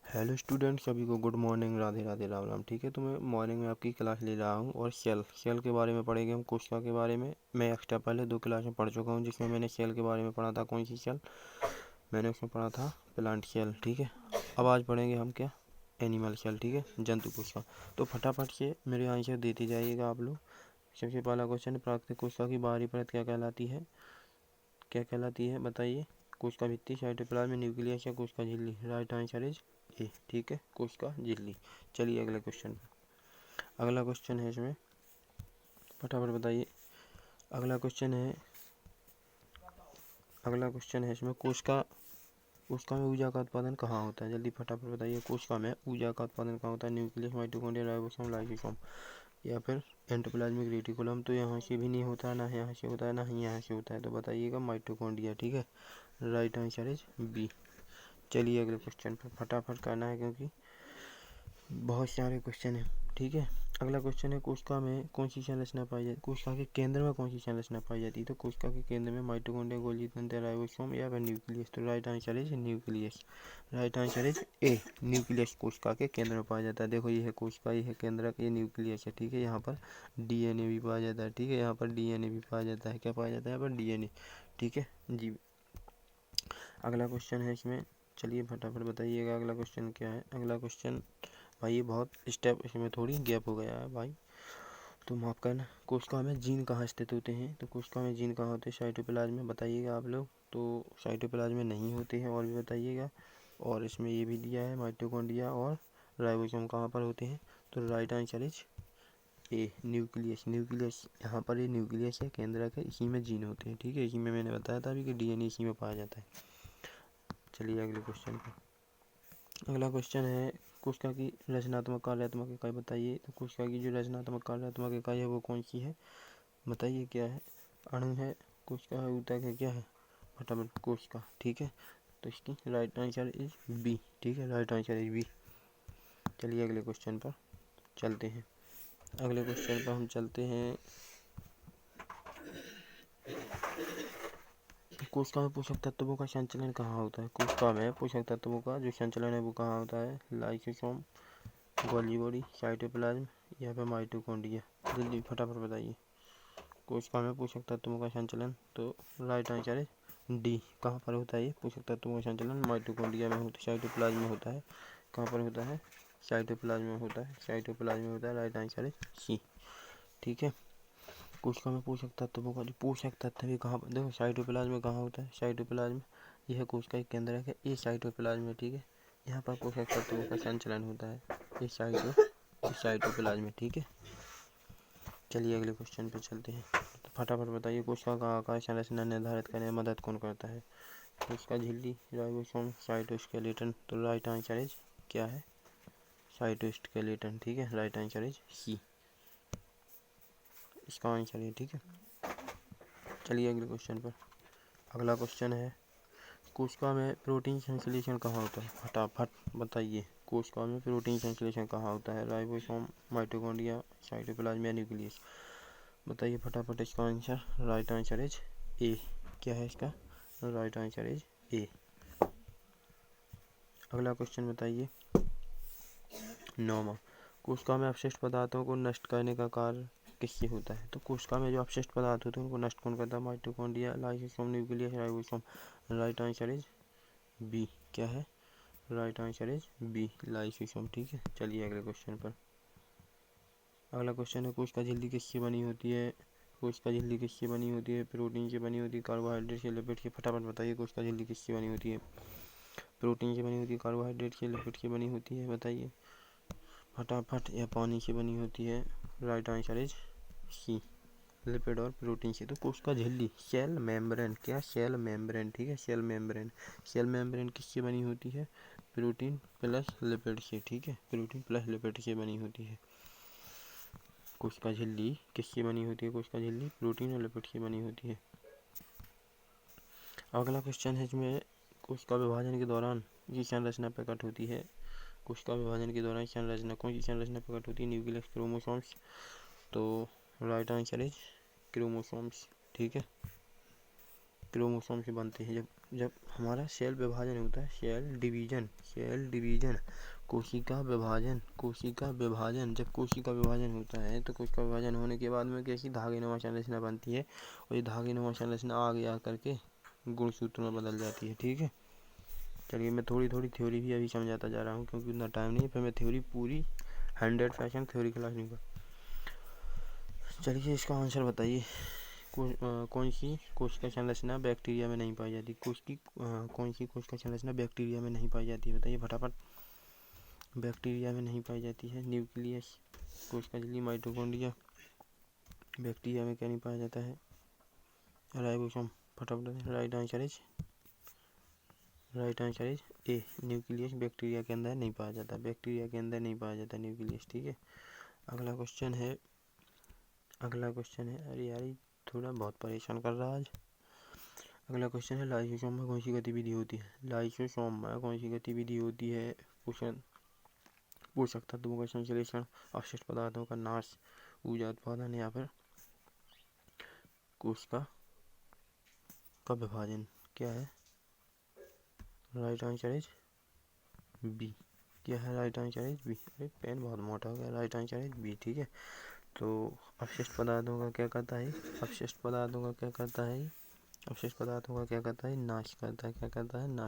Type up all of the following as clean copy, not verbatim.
Hello student, सभी को good morning, Radhe Radhe, Ram Ram. ठीक है, तो मैं मॉर्निंग में आपकी क्लास ले रहा हूँ और सेल के बारे में पढ़ेंगे हम, कोशिका के बारे में। मैं एक्स्ट्रा पहले 2 क्लास में पढ़ चुका हूँ, जिसमें मैंने सेल के बारे में पढ़ा था। कौन सी सेल? मैंने उसमें पढ़ा था प्लांट सेल। ठीक है, अब आज पढ़ेंगे हम क्या? Animal cell. ठीक है, जंतु कोशिका। तो फटाफट से मेरे आंसर देते जाइएगा आप लोग। सबसे पहला क्वेश्चन, प्राकृतिक कोशिका की बाहरी परत क्या कहलाती है? क्या कहलाती है बताइए? कोशिका भित्ति, साइटोप्लाज्म, न्यूक्लियस या कोशिका झिल्ली? राइट आंसर इज ए। ठीक है, कोशिका झिल्ली। चलिए अगले क्वेश्चन पर। अगला क्वेश्चन है इसमें, फटाफट बताइए। अगला क्वेश्चन है इसमें, कोशिका में ऊर्जा का उत्पादन कहाँ होता है? जल्दी फटाफट बताइए। कोशिका में ऊर्जा का उत्पादन कहाँ होता है? न्यूक्लियस, माइटोकॉन्ड्रिया, राइबोसोम, लाइसोसोम या फिर एंडोप्लाज्मिक रेटिकुलम? तो यहाँ से भी नहीं होता, ना यहाँ से होता है, ना ही यहाँ से होता है। तो बताइएगा माइटोकॉन्ड्रिया। ठीक है, राइट आंसर इज बी। चलिए अगले क्वेश्चन पर फटाफट करना है, क्योंकि बहुत सारे क्वेश्चन हैं। ठीक है, अगला क्वेश्चन है, कोशिका में कौन सी संरचना पाई जाती है? कोशिका के केंद्र में कौन सी संरचना पाई जाती है? तो कोशिका के केंद्र में माइटोकॉन्ड्रिया, गोल्गी तंत्र, राइबोसोम या फिर न्यूक्लियस? तो right answer is nucleus. Right answer is A, nucleus कोशिका के केंद्र में पाया जाता है। देखो, ये है कोशिका, ये है केंद्रक, ये न्यूक्लियस है। ठीक है, यहाँ पर डीएनए भी पाया जाता है। ठीक है, यहाँ पर डीएनए भी पाया जाता है। क्या पाया जाता है यहाँ पर? डीएनए। ठीक है जी। अगला क्वेश्चन है इसमें, चलिए फटाफट बताइएगा अगला क्वेश्चन क्या है। अगला क्वेश्चन भाई, ये बहुत स्टेप, इसमें थोड़ी गैप हो गया है भाई, तो माफ करना। कोशिका में जीन कहाँ स्थित होते हैं? तो कोशिका में जीन कहाँ होते हैं? साइटोप्लाज्म में। बताइएगा आप लोग। तो साइटोप्लाज्म में नहीं होते हैं, और भी बताइएगा। और इसमें ये भी दिया है, माइटोकॉन्ड्रिया और राइबोसोम कहाँ पर होते हैं? तो right answer is A, nucleus. Nucleus यहाँ पर, ये न्यूक्लियस है, केंद्रक है, इसी में जीन होते हैं। ठीक है, इसी में मैंने बताया था अभी कि डीएनए इसी में पाया जाता है। चलिए अगले क्वेश्चन पर। अगला क्वेश्चन है, कोशिका की रचनात्मक कार्यात्मक इकाई बताइए। तो कोशिका की जो रचनात्मक कार्यात्मक इकाई है वो कौन सी है? बताइए क्या है? अणु है, कोशिका है, ऊतक है, क्या है? फटाफट, कोशिका। ठीक है, तो इसकी राइट आंसर इज बी। ठीक है, राइट आंसर इज बी। चलिए अगले क्वेश्चन पर चलते हैं। अगले क्वेश्चन पर हम चलते हैं। कोशिका में पोषक तत्वों का संचलन कहाँ होता है? कोशिका में पोषक तत्वों का जो संचलन है वो कहाँ होता है? लाइसोसोम, गोल्गी बॉडी, साइटोप्लाज्म या फिर माइटोकॉन्ड्रिया? जल्दी फटाफट बताइए। कोशिका में पोषक तत्वों का संचलन, तो राइट आंसर है डी। कहाँ पर होता है ये पोषक तत्वों का संचलन? माइटोकॉन्ड्रिया में होता है, साइटोप्लाज्म में होता है। कहाँ पर होता है? साइटोप्लाज्म में होता है, साइटोप्लाज्म में होता है। राइट आंसर है सी। ठीक है, कोशिका में पोषक तत्वों का जो पोषक तत्व भी कहाँ पर? देखो, साइटोप्लाज्म में कहाँ होता है? साइटोप्लाज्म, यह कोशिका के अंदर है, ये साइटोप्लाज्म है। ठीक है, यहाँ पर पोषक तत्वों का संचलन होता है, ये साइटोप्लाज्म में। ठीक है, चलिए अगले क्वेश्चन पे चलते हैं। तो फटाफट बताइए, कोशिका का आकार संरचना निर्धारित करने में मदद कौन करता है? कोशिका झिल्ली, राइबोसोम, साइटोस्केलेटन? तो राइट आंसर इज क्या है? साइटोस्केलेटन। ठीक है, राइट आंसर इज सी, इसका आंसर है। ठीक है, चलिए अगले क्वेश्चन पर। अगला क्वेश्चन है, कोशिका में प्रोटीन संश्लेषण कहाँ होता है? फटाफट बताइए, कोशिका में प्रोटीन संश्लेषण कहाँ होता है? राइबोसोम, माइटोकॉन्ड्रिया, साइटोप्लाज्म या न्यूक्लियस? बताइए फटाफट इसका आंसर। राइट आंसर इज ए। क्या है इसका? राइट आंसर इज ए। अगला क्वेश्चन बताइए, 9वां, कोशिका में अपशिष्ट पदार्थों को नष्ट करने का कार्य किससे होता है? तो कोशिका में जो अपशिष्ट पदार्थ होते हैं उनको नष्ट कौन करता है? Mitochondria, lysosome, nucleus, ribosome? Right answer is B. क्या है? Right answer is B, lysosome. ठीक है, चलिए अगले क्वेश्चन पर। अगला क्वेश्चन है, कोशिका झिल्ली किससे बनी होती है? कोशिका झिल्ली किससे बनी होती है? प्रोटीन से बनी होती है, कार्बोहाइड्रेट से, लिपिड से? फटाफट बताइए, कोशिका झिल्ली किससे बनी होती है? प्रोटीन से बनी होती है, कार्बोहाइड्रेट से, लिपिड से बनी होती है? बताइए फटाफट। या पानी से बनी होती है? Right answer is C, lipid और प्रोटीन से। तो कोशिका झिल्ली, सेल मेम्ब्रेन, क्या? Cell membrane. ठीक है, सेल मेम्ब्रेन। सेल मेम्ब्रेन किससे बनी होती है? प्रोटीन प्लस लिपिड से। ठीक है, प्रोटीन प्लस लिपिड से बनी होती है। कोशिका झिल्ली किससे बनी होती है? कोशिका झिल्ली प्रोटीन और लिपिड से बनी होती है। अगला क्वेश्चन है इसमें, कोशिका विभाजन के दौरान ये संरचना प्रकट होती है। कोशिका विभाजन के दौरान संरचना, कौन सी संरचना प्रकट होती है? Nucleus, chromosomes? तो राइट आंसर इज क्रोमोसोम्स। ठीक है, क्रोमोसोम से बनते हैं जब जब हमारा सेल विभाजन होता है, सेल डिवीजन कोशिका विभाजन जब कोशिका विभाजन होता है तो कोशिका विभाजन होने के बाद में कैसी धागेनुमा संरचना बनती है, और ये धागेनुमा संरचना आगे आकर के गुणसूत्र में बदल जाती है। ठीक है, चलिए मैं थोड़ी थोड़ी थ्योरी भी अभी समझाता जा रहा हूँ क्योंकि उतना टाइम नहीं है, फिर मैं थ्योरी पूरी 100% थ्योरी क्लास नहीं कर। चलिए इसका आंसर बताइए, कौन सी कोशिका संरचना बैक्टीरिया में नहीं पाई जाती, कौन सी कोशिका संरचना बैक्टीरिया में नहीं पाई जाती है, बताइए फटाफट। बैक्टीरिया में नहीं पाई जाती है न्यूक्लियस, कोशिका झिल्ली, माइटोकॉन्ड्रिया। बैक्टीरिया में क्या नहीं पाया जाता है, राइबोसोम। फटाफट, right answer is A, nucleus bacteria के अंदर नहीं पाया जाता, न्यूक्लियस। ठीक है, अगला क्वेश्चन है, अरे यार ये थोड़ा बहुत परेशान कर रहा है आज। अगला क्वेश्चन है, लाइसोसोम में कौन सी गतिविधि होती है, पोषक तत्वों का संश्लेषण, अवशिष्ट पदार्थों का नाश, ऊर्जा उत्पादन, या फिर कोशिका का विभाजन। क्या है, राइट आंसर इज बी। क्या है, राइट आंसर इज बी। अरे पेन बहुत मोटा हो गया, राइट आंसर इज बी। ठीक है, तो अवशिष्ट पदार्थों का क्या करता है, नाश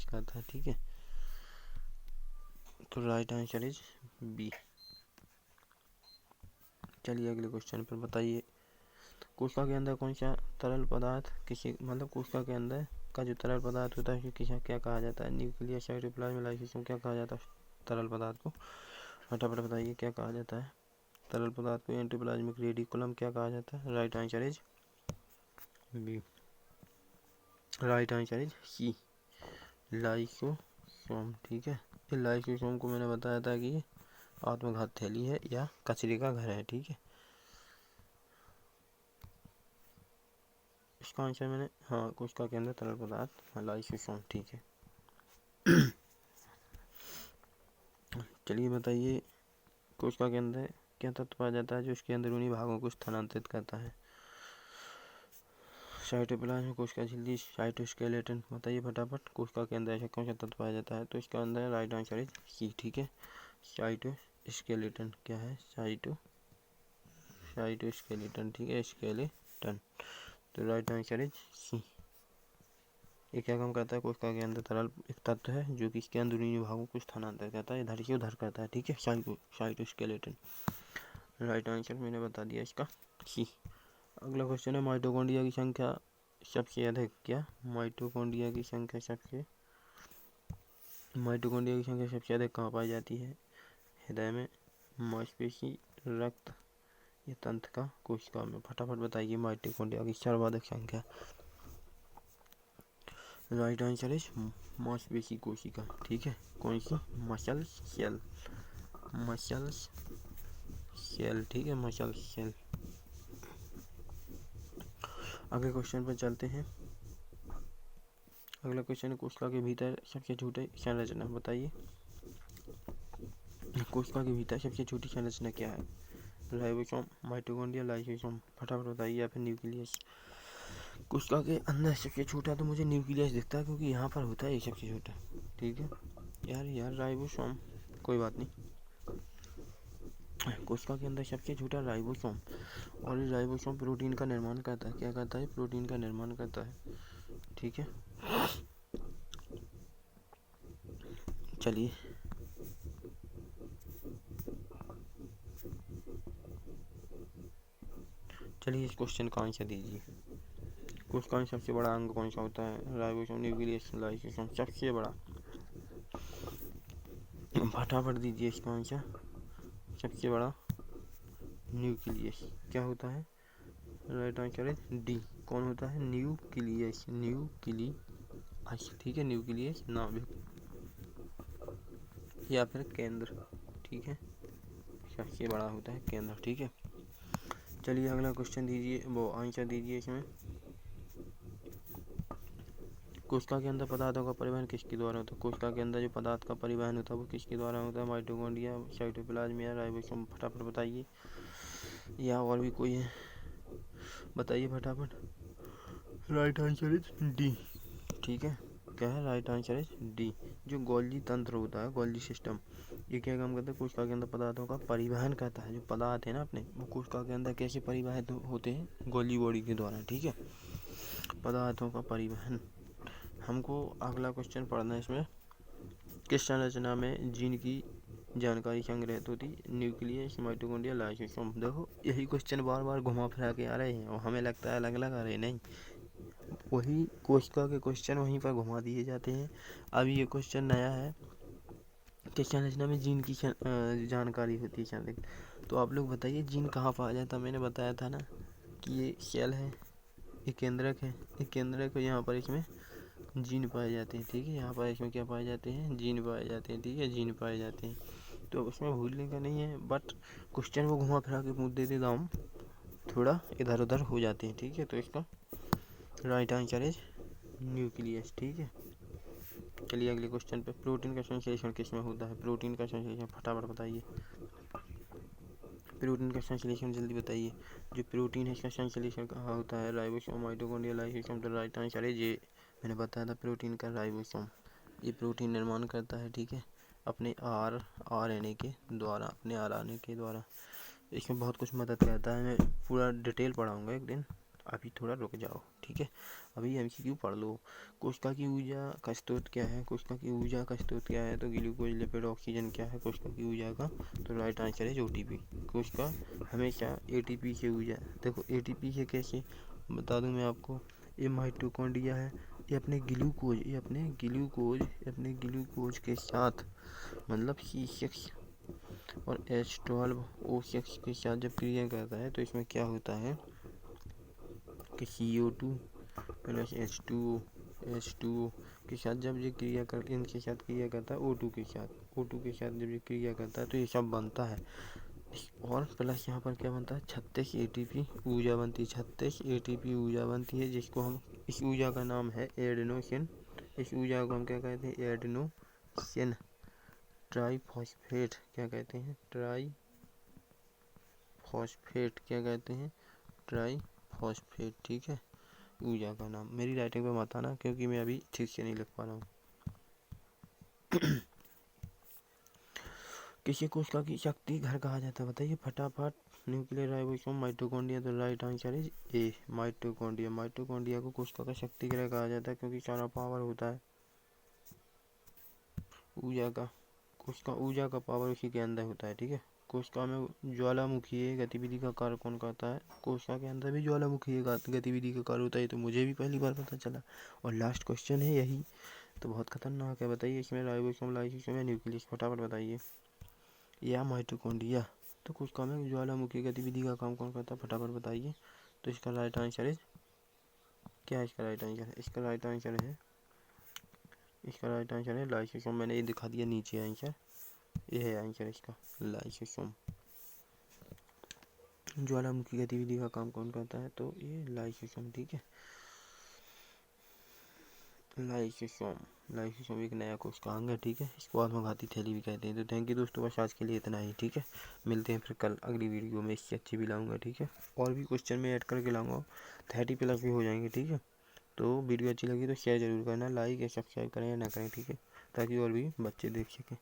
करता है। ठीक है, तो राइट आंसर इज बी। चलिए अगले क्वेश्चन पर बताइए, कोशिका के अंदर कौन सा तरल पदार्थ कोशिका के अंदर का जो तरल पदार्थ होता है किसे क्या कहा जाता है, न्यूक्लियस, साइटोप्लाज्म, लाइसोसोम, क्या कहा जाता है तरल पदार्थ को, फटाफट बताइए क्या कहा जाता है तरल पदार्थ को, एंडोप्लाज्मिक रेटिकुलम क्या कहा जाता है, right answer is B, right answer is C, lysosome. ठीक है, लाइसोसोम को मैंने बताया था कि आत्मघात थैली है या कचरे का घर है। ठीक है, इसका आंसर मैंने कोशिका के अंदर तरल पदार्थ लाइसोसोम। ठीक है, चलिए बताइए, कोशिका के अंदर क्या तत्व पाया जाता है जो इसके अंदरूनी भागों को स्थानांतरित करता है, साइटोप्लाज्म, कोशिका झिल्ली, साइटोस्केलेटन। बताइए फटाफट, कोशिका के अंदर ऐसा कौन सा तत्व पाया जाता है, तो इसका अंदर राइट आंसर इज सी। ठीक है, साइटोस्केलेटन। क्या है, साइटोस्केलेटन। ठीक है, स्केलेटन, तो राइट आंसर इज सी। ये क्या काम करता है, कोशिका के अंदर तरल एक तत्व है जो कि इसके अंदरूनी भागों को स्थानांतरित करता है, इधर से उधर करता है। ठीक है, साइटोस्केलेटन, राइट आंसर मैंने बता दिया इसका सी। अगला क्वेश्चन है, माइटोकॉन्ड्रिया की संख्या सबसे अधिक, क्या माइटोकॉन्ड्रिया की संख्या सबसे अधिक कहाँ पाई जाती है, हृदय में, मांसपेशी, रक्त या तंत्रिका कोशिका में, फटाफट बताइए माइटोकॉन्ड्रिया की सर्वाधिक संख्या, राइट आंसर इज मांसपेशी कोशिका। ठीक है, कौन सी, मसल सेल, ठीक है, मसल सेल। अगले क्वेश्चन पर चलते हैं, अगला क्वेश्चन है, कोशिका के भीतर सबसे छोटे संरचना बताइए, कोशिका के भीतर सबसे छोटी संरचना क्या है, राइबोसोम, माइटोकॉन्ड्रिया, लाइसोसोम, फटाफट बताइए, या फिर न्यूक्लियस। कोशिका के अंदर सबसे छोटा तो मुझे न्यूक्लियस दिखता है क्योंकि यहाँ पर होता है सबसे छोटा। ठीक है यार राइबोसोम, कोई बात नहीं, कोशिका के अंदर सबसे छोटा राइबोसोम, और राइबोसोम प्रोटीन का निर्माण करता है, क्या करता है, प्रोटीन का निर्माण करता है। ठीक है, चलिए इस क्वेश्चन का आंसर दीजिए, कोशिका में सबसे बड़ा अंग कौन सा होता है, राइबोसोम, न्यूक्लियस, लाइसोसोम, सबसे बड़ा, फटाफट दीजिए इसका आंसर, सबसे बड़ा न्यूक्लियस। क्या होता है, राइट आंसर है डी, कौन होता है, न्यूक्लियस। ठीक है, न्यूक्लियस नाभिक या फिर केंद्र। ठीक है, सबसे बड़ा होता है केंद्र। ठीक है, चलिए अगला क्वेश्चन दीजिए, वो आंसर दीजिए इसमें, कोशिका के अंदर पदार्थों का परिवहन किसके द्वारा होता है, कोशिका के अंदर जो पदार्थ का परिवहन होता है वो किसके द्वारा होता है, माइटोकॉन्ड्रिया, साइटोप्लाज्म या राइबोसोम, फटाफट बताइए, या और भी कोई है, बताइए फटाफट, राइट आंसर इज डी। ठीक है, क्या है, राइट आंसर इज डी। जो गोल्जी तंत्र होता है, गोल्जी सिस्टम, ये क्या काम करता है, कोशिका के अंदर पदार्थों का परिवहन करता है। जो पदार्थ है ना अपने, वो कोशिका के अंदर कैसे परिवहित होते हैं, गोल्जी बॉडी के द्वारा, ठीक है, पदार्थों का परिवहन। हमको अगला क्वेश्चन पढ़ना है इसमें, किस संरचना में जीन की जानकारी संग्रहित होती, न्यूक्लियस, माइटोकॉन्ड्रिया, लाइसोसोम। देखो यही क्वेश्चन बार बार घुमा फिरा के आ रहे हैं और हमें लगता है अलग अलग आ रहे, नहीं, वही कोशिका के क्वेश्चन वहीं पर घुमा दिए जाते हैं। अभी ये क्वेश्चन नया है, किस संरचना में जीन की जानकारी होती है। तो आप लोग बताइए जीन कहाँ पाया जाता है। मैंने बताया था ना कि ये सेल है, ये केंद्रक है, ये केंद्रक, यहाँ पर इसमें जीन पाए जाते हैं, ठीक है, यहाँ पर इसमें क्या पाए जाते हैं, जीन पाए जाते हैं, ठीक है, जीन पाए जाते हैं। तो उसमें भूलने का नहीं है, बट क्वेश्चन को घुमा फिरा के पूछ देते तो हम थोड़ा इधर उधर हो जाते हैं, ठीक है। तो इसका राइट आंसर इज न्यूक्लियस, ठीक है। चलिए अगले क्वेश्चन पे, प्रोटीन का संश्लेषण किसमें होता है, प्रोटीन का संश्लेषण फटाफट बताइए, प्रोटीन का संश्लेषण जल्दी बताइए। जो प्रोटीन है इसका संश्लेषण कहाँ होता है, राइबोसोम, माइटोकॉन्ड्रिया, लाइसोसोम। तो राइट आंसर है ये, मैंने बताया था प्रोटीन का राइबोसोम, ये प्रोटीन निर्माण करता है, ठीक है, अपने RNA के द्वारा, अपने RNA के द्वारा। इसमें बहुत कुछ मदद करता है, मैं पूरा डिटेल पढ़ाऊँगा एक दिन, अभी थोड़ा रुक जाओ, ठीक है। अभी MCQ पढ़ लो। कोशिका की ऊर्जा का स्रोत क्या है, कोशिका की ऊर्जा का स्रोत क्या है, तो ग्लूकोज, लिपिड, ऑक्सीजन क्या है कोशिका की ऊर्जा का, तो राइट आंसर है ATP। कोशिका हमेशा ATP से ऊर्जा, देखो ATP से कैसे बता दूं मैं आपको, ये माइटोकॉन्ड्रिया है, ये अपने ग्लूकोज के साथ, मतलब C6 और H12O6 के साथ जब क्रिया करता है तो इसमें क्या होता है कि CO2 प्लस H2O के साथ जब ये क्रिया कर, इनके साथ क्रिया करता है O2 के साथ जब ये क्रिया करता है तो ये सब बनता है। और प्लस यहाँ पर क्या बनता है, 36 ATP ऊर्जा बनती है, 36 ATP ऊर्जा बनती है, जिसको हम, इस ऊर्जा का नाम है एडेनोसिन। इस ऊर्जा को हम क्या कहते हैं, एडेनोसिन ट्राइफॉस्फेट, क्या कहते हैं, ट्राइफॉस्फेट, क्या कहते हैं, ट्राइफॉस्फेट, ठीक है, ऊर्जा का नाम। मेरी राइटिंग पे मत आना क्योंकि मैं अभी ठीक से नहीं लिख पा रहा हूँ। किसी कोशिका की शक्ति घर कहा जाता है, बताइए फटाफट। Nuclear, ribosome, mitochondria. तो right answer is A, mitochondria. Mitochondria को कोशिका का शक्ति गृह कहा जाता है क्योंकि सारा पावर होता है ऊर्जा का, कोशिका ऊर्जा का पावर उसी के अंदर होता है, ठीक है। कोशिका में ज्वालामुखीय गतिविधि का कार्य कौन करता है, कोशिका के अंदर भी ज्वालामुखीय गतिविधि का कार्य होता है, तो मुझे भी पहली बार पता चला। और लास्ट क्वेश्चन है यही, तो बहुत खतरनाक है। बताइए इसमें राइबोसोम, लाइसोसोम या न्यूक्लियस, फटाफट बताइए, या माइटोकॉन्ड्रिया। तो कोशिका में ज्वालामुखी गतिविधि का काम कौन करता है, फटाफट बताइए। तो इसका राइट आंसर है क्या है, इसका राइट आंसर है, इसका राइट आंसर है लाइसोसोम। मैंने ये दिखा दिया नीचे आंसर, ये है आंसर इसका, लाइसोसोम। ज्वालामुखी गतिविधि का काम कौन करता है, तो ये लाइसोसोम, ठीक है, लाइसोसोम एक नया कोशिका अंग है, ठीक है, इसको आत्मघाती थैली भी कहते हैं। तो थैंक यू दोस्तों, बस आज के लिए इतना ही, ठीक है। मिलते हैं फिर कल अगली वीडियो में, इससे अच्छी भी लाऊंगा, ठीक है, और भी क्वेश्चन में ऐड करके लाऊंगा, 30+ भी हो जाएंगे, ठीक है। तो वीडियो अच्छी लगी तो शेयर जरूर करना, लाइक या सब्सक्राइब करें या ना करें, ठीक है, ताकि और भी बच्चे देख सकें।